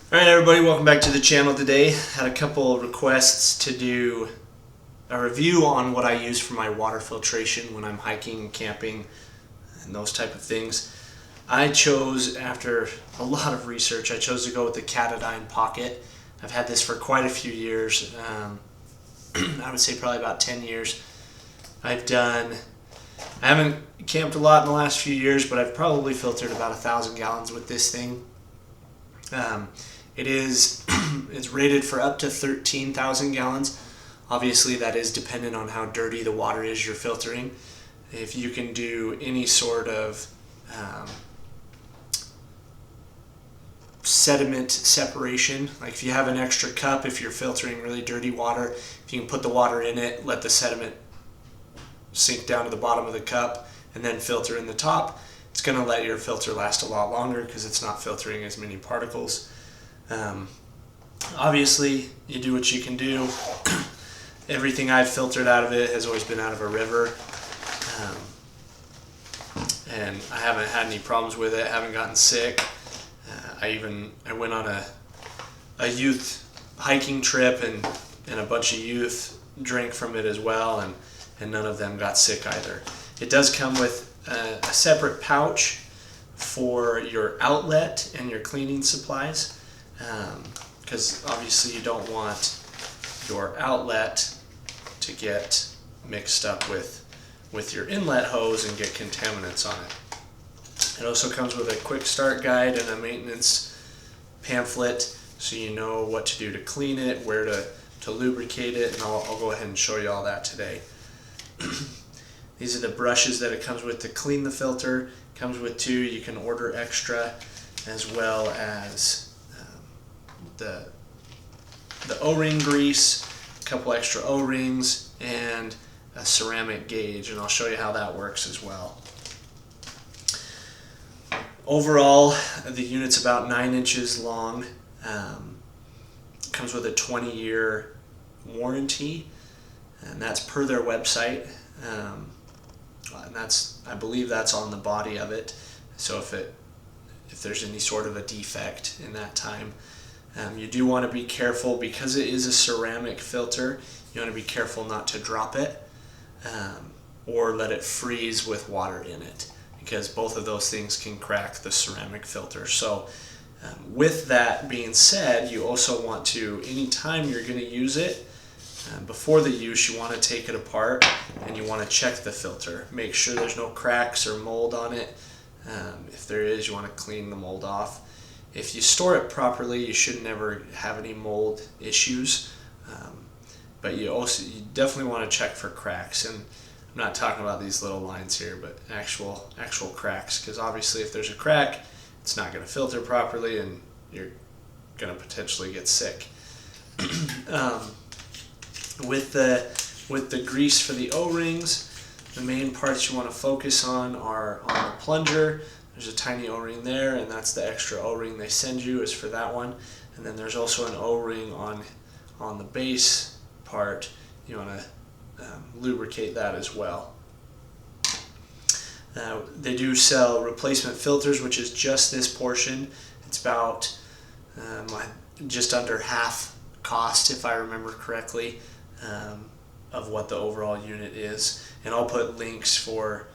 Alright everybody, welcome back to the channel today. Had a couple of requests to do a review on what I use for my water filtration when I'm hiking, camping, and those type of things. I chose, after a lot of research, I chose to go with the Katadyn Pocket. I've had this for quite a few years. I would say probably about 10 years. I haven't camped a lot in the last few years, but I've probably filtered about 1,000 gallons with this thing. It's rated for up to 13,000 gallons. Obviously that is dependent on how dirty the water is you're filtering. If you can do any sort of sediment separation, like if you have an extra cup, if you're filtering really dirty water, if you can put the water in it, let the sediment sink down to the bottom of the cup, and then filter in the top, it's going to let your filter last a lot longer because it's not filtering as many particles. Obviously, you do what you can do. Everything I've filtered out of it has always been out of a river, and I haven't had any problems with it. I haven't gotten sick. I went on a youth hiking trip, and a bunch of youth drank from it as well, and none of them got sick either. It does come with a separate pouch for your outlet and your cleaning supplies, because obviously you don't want your outlet to get mixed up with your inlet hose and get contaminants on it. It also comes with a quick start guide and a maintenance pamphlet, so you know what to do to clean it, where to lubricate it, and I'll go ahead and show you all that today. These are the brushes that it comes with to clean the filter. It comes with two. You can order extra, as well as the O-ring grease, a couple extra O-rings, and a ceramic gauge, and I'll show you how that works as well. Overall, the unit's about 9 inches long. Comes with a 20-year warranty, and that's per their website. And I believe that's on the body of it. So if there's any sort of a defect in that time, you do want to be careful, because it is a ceramic filter. You want to be careful not to drop it or let it freeze with water in it, because both of those things can crack the ceramic filter. So with that being said, you also want to, anytime you're going to use it, before the use, you want to take it apart and you want to check the filter. Make sure there's no cracks or mold on it. If there is, you want to clean the mold off. If you store it properly, you should never have any mold issues. But you definitely want to check for cracks. And I'm not talking about these little lines here, but actual cracks, because obviously if there's a crack, it's not going to filter properly and you're going to potentially get sick. With the grease for the O-rings, the main parts you want to focus on are on the plunger. There's a tiny O-ring there, and that's the extra O-ring they send you, is for that one. And then there's also an O-ring on the base part. You want to lubricate that as well. They do sell replacement filters, which is just this portion. It's about just under half cost, if I remember correctly, of what the overall unit is. And I'll put links for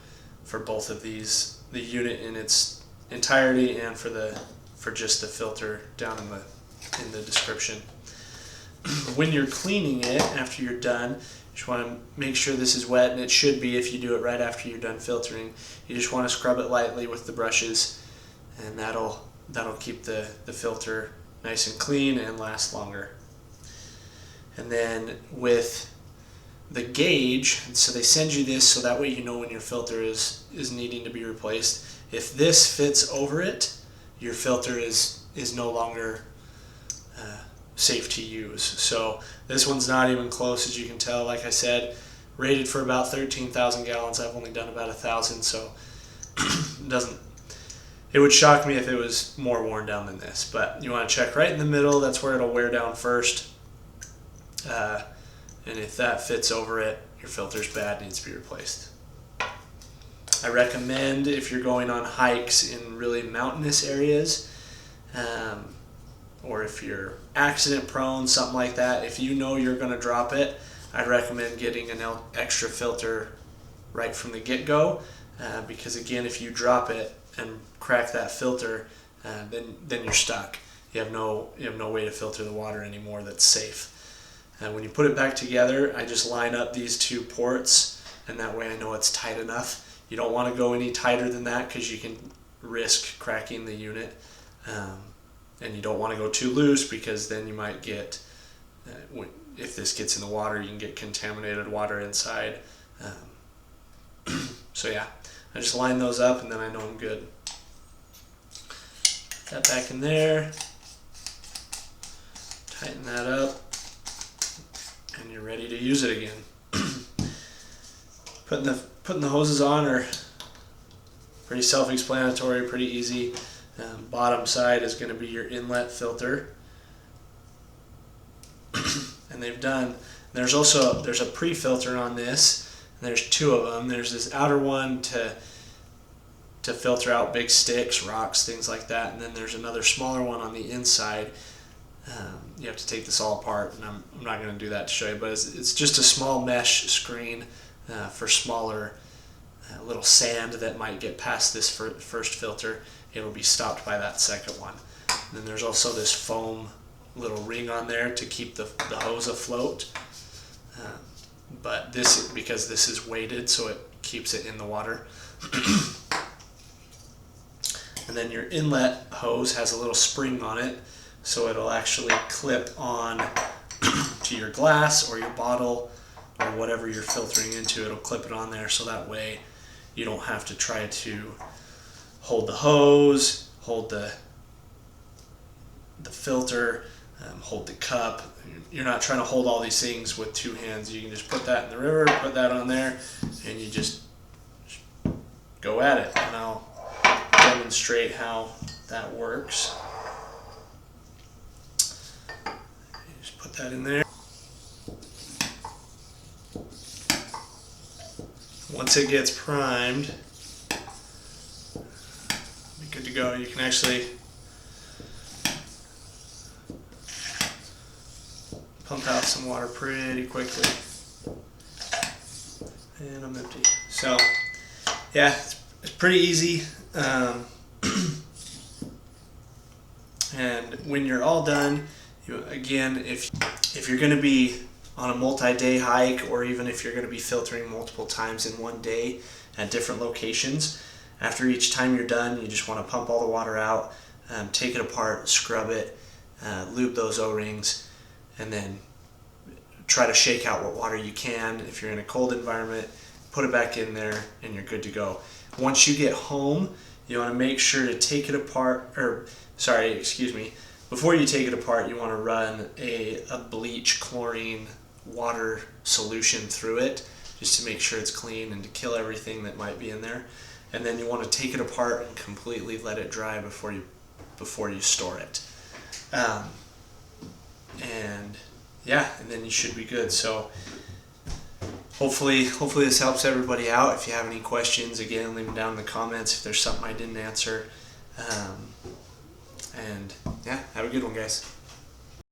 both of these, the unit in its entirety and for just the filter, down in the description. When you're cleaning it, after you're done, you just want to make sure this is wet, and it should be if you do it right after you're done filtering. You just want to scrub it lightly with the brushes, and that'll keep the filter nice and clean and last longer. And then with the gauge, so they send you this so that way you know when your filter is needing to be replaced. If this fits over it, your filter is no longer safe to use. So this one's not even close, as you can tell. Like I said, rated for about 13,000 gallons. I've only done about 1,000, so it would shock me if it was more worn down than this. But you want to check right in the middle. That's where it'll wear down first. And if that fits over it, your filter's bad, needs to be replaced. I recommend, if you're going on hikes in really mountainous areas, or if you're accident prone, something like that, if you know you're going to drop it, I'd recommend getting an extra filter right from the get-go, because again, if you drop it and crack that filter, then you're stuck. You have no way to filter the water anymore that's safe. And when you put it back together, I just line up these two ports, and that way I know it's tight enough. You don't want to go any tighter than that because you can risk cracking the unit, and you don't want to go too loose because then you might get, if this gets in the water, you can get contaminated water inside. So yeah, I just line those up and then I know I'm good. Put that back in there, tighten that up, and you're ready to use it again. Putting the hoses on are pretty self-explanatory, pretty easy. Bottom side is going to be your inlet filter, and there's a pre-filter on this. And there's two of them. There's this outer one to filter out big sticks, rocks, things like that, and then there's another smaller one on the inside. You have to take this all apart, and I'm not going to do that to show you, but it's just a small mesh screen for smaller little sand that might get past this first filter. It'll be stopped by that second one. And then there's also this foam little ring on there to keep the hose afloat. But because this is weighted, so it keeps it in the water. And then your inlet hose has a little spring on it, so it'll actually clip on to your glass or your bottle or whatever you're filtering into. It'll clip it on there, so that way you don't have to try to hold the hose, hold the filter, hold the cup. You're not trying to hold all these things with two hands. You can just put that in the river, put that on there, and you just go at it. And I'll demonstrate how that works. You just put that in there. Once it gets primed, be good to go. You can actually pump out some water pretty quickly. And I'm empty. So yeah, it's pretty easy. And when you're all done, again, if you're going to be on a multi-day hike, or even if you're going to be filtering multiple times in one day at different locations, after each time you're done, you just want to pump all the water out, take it apart, scrub it, lube those O-rings, and then try to shake out what water you can. If you're in a cold environment, put it back in there and you're good to go. Once you get home, you want to make sure to take it apart, before you take it apart, you want to run a bleach chlorine water solution through it, just to make sure it's clean and to kill everything that might be in there. And then you want to take it apart and completely let it dry before you store it. And then you should be good. So hopefully this helps everybody out. If you have any questions, again, leave them down in the comments if there's something I didn't answer. And yeah, have a good one, guys.